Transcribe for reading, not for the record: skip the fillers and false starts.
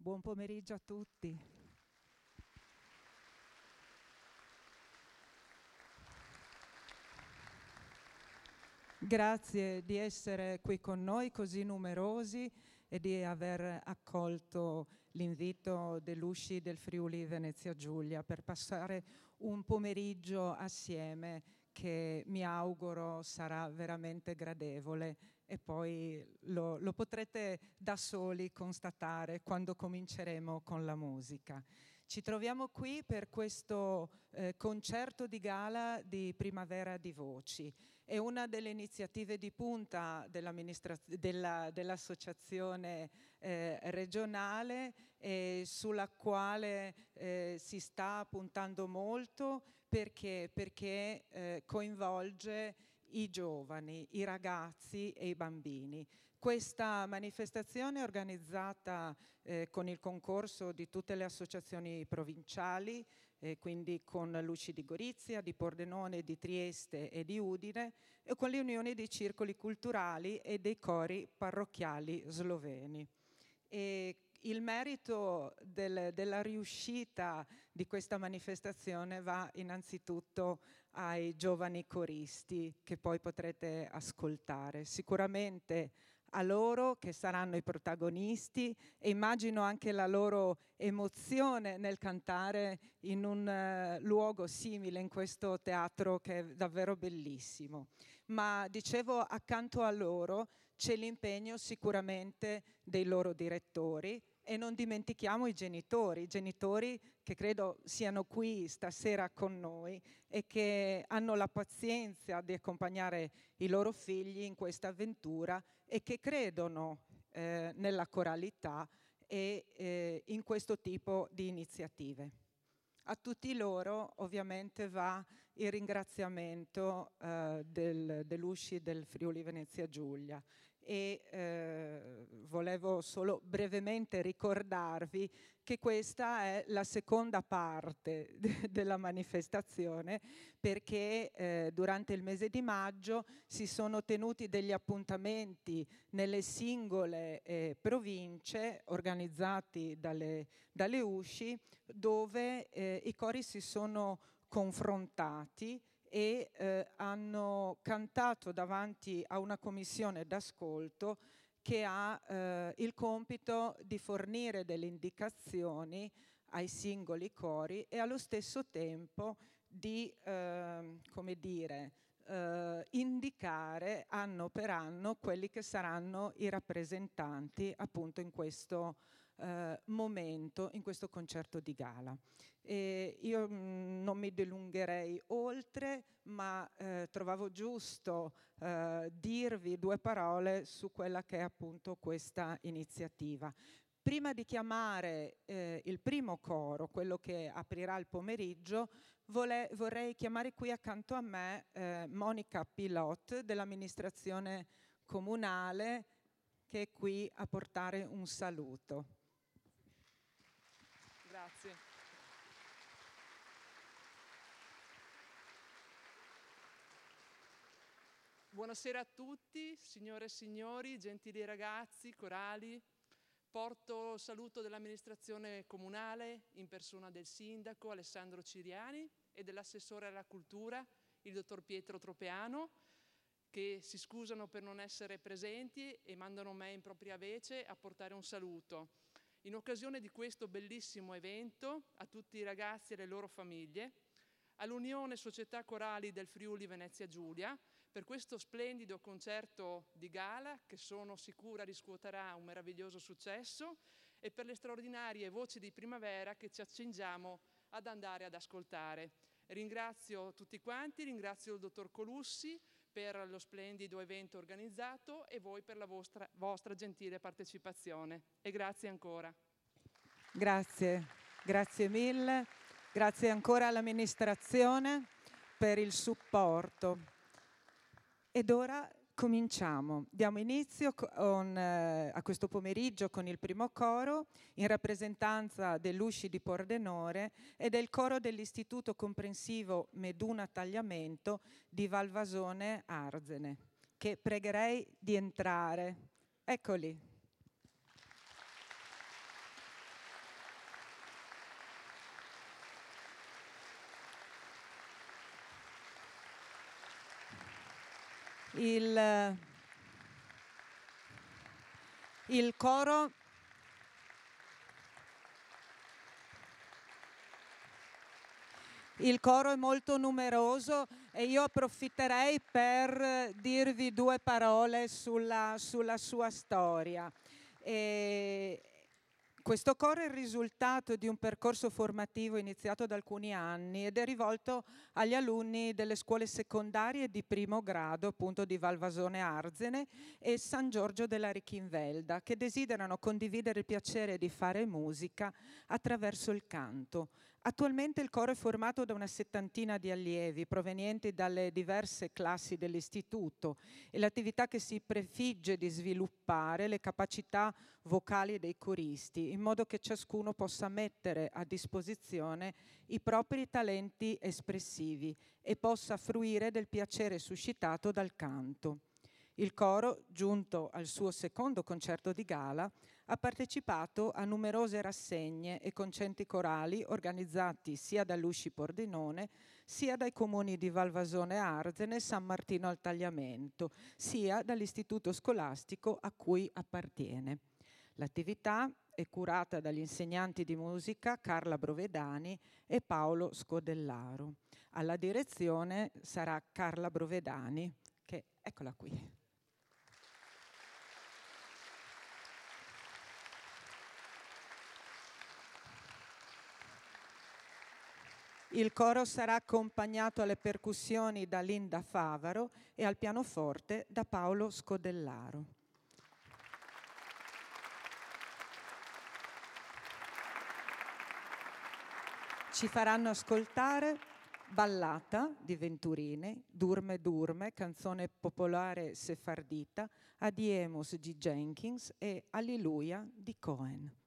Buon pomeriggio a tutti. Grazie di essere qui con noi così numerosi e di aver accolto l'invito dell'USCI del Friuli Venezia Giulia per passare un pomeriggio assieme che mi auguro sarà veramente gradevole e poi lo potrete da soli constatare quando cominceremo con la musica. Ci troviamo qui per questo concerto di gala di Primavera di Voci. È una delle iniziative di punta dell'associazione regionale sulla quale si sta puntando molto perché coinvolge i giovani, i ragazzi e i bambini. Questa manifestazione è organizzata con il concorso di tutte le associazioni provinciali, quindi con l'USCI di Gorizia, di Pordenone, di Trieste e di Udine, e con le unioni dei circoli culturali e dei cori parrocchiali sloveni. E il merito della riuscita di questa manifestazione va innanzitutto ai giovani coristi che poi potrete ascoltare. Sicuramente a loro che saranno i protagonisti e immagino anche la loro emozione nel cantare in un luogo simile, in questo teatro che è davvero bellissimo. Ma dicevo, accanto a loro c'è l'impegno sicuramente dei loro direttori e non dimentichiamo i genitori che credo siano qui stasera con noi e che hanno la pazienza di accompagnare i loro figli in questa avventura e che credono nella coralità e in questo tipo di iniziative. A tutti loro ovviamente va il ringraziamento dell'USCI del Friuli Venezia Giulia e volevo solo brevemente ricordarvi che questa è la seconda parte della manifestazione perché durante il mese di maggio si sono tenuti degli appuntamenti nelle singole province organizzati dalle USCI dove i cori si sono confrontati e hanno cantato davanti a una commissione d'ascolto che ha il compito di fornire delle indicazioni ai singoli cori e allo stesso tempo di, come dire, indicare anno per anno quelli che saranno i rappresentanti appunto in questo momento, in questo concerto di gala. Io non mi dilungherei oltre, ma trovavo giusto dirvi due parole su quella che è appunto questa iniziativa. Prima di chiamare il primo coro, quello che aprirà il pomeriggio, vorrei chiamare qui accanto a me Monica Pilot dell'amministrazione comunale che è qui a portare un saluto. Grazie. Buonasera a tutti, signore e signori, gentili ragazzi, corali. Porto il saluto dell'amministrazione comunale in persona del sindaco Alessandro Ciriani e dell'assessore alla cultura, il dottor Pietro Tropeano, che si scusano per non essere presenti e mandano me in propria vece a portare un saluto. In occasione di questo bellissimo evento, a tutti i ragazzi e le loro famiglie, all'Unione Società Corali del Friuli Venezia Giulia, per questo splendido concerto di gala che sono sicura riscuoterà un meraviglioso successo e per le straordinarie voci di primavera che ci accingiamo ad andare ad ascoltare. Ringrazio tutti quanti, ringrazio il dottor Colussi per lo splendido evento organizzato e voi per la vostra gentile partecipazione. E grazie ancora. Grazie, grazie mille. Grazie ancora all'amministrazione per il supporto. Ed ora cominciamo. Diamo inizio a questo pomeriggio con il primo coro in rappresentanza dell'USCI di Pordenone e del coro dell'Istituto Comprensivo Meduna Tagliamento di Valvasone Arzene, che pregherei di entrare. Eccoli. Il coro è molto numeroso e io approfitterei per dirvi due parole sulla sua storia. Questo coro è il risultato di un percorso formativo iniziato da alcuni anni ed è rivolto agli alunni delle scuole secondarie di primo grado, appunto di Valvasone Arzene e San Giorgio della Richinvelda, che desiderano condividere il piacere di fare musica attraverso il canto. Attualmente il coro è formato da una settantina di allievi provenienti dalle diverse classi dell'istituto e l'attività che si prefigge di sviluppare le capacità vocali dei coristi, in modo che ciascuno possa mettere a disposizione i propri talenti espressivi e possa fruire del piacere suscitato dal canto. Il coro, giunto al suo secondo concerto di gala, ha partecipato a numerose rassegne e concerti corali organizzati sia dall'Usci Pordenone, sia dai comuni di Valvasone Arzene e San Martino al Tagliamento, sia dall'istituto scolastico a cui appartiene. L'attività è curata dagli insegnanti di musica Carla Brovedani e Paolo Scodellaro. Alla direzione sarà Carla Brovedani, che eccola qui. Il coro sarà accompagnato alle percussioni da Linda Favaro e al pianoforte da Paolo Scodellaro. Ci faranno ascoltare Ballata di Venturini, Durme Durme, canzone popolare sefardita, Adiemus di Jenkins e Alleluia di Cohen.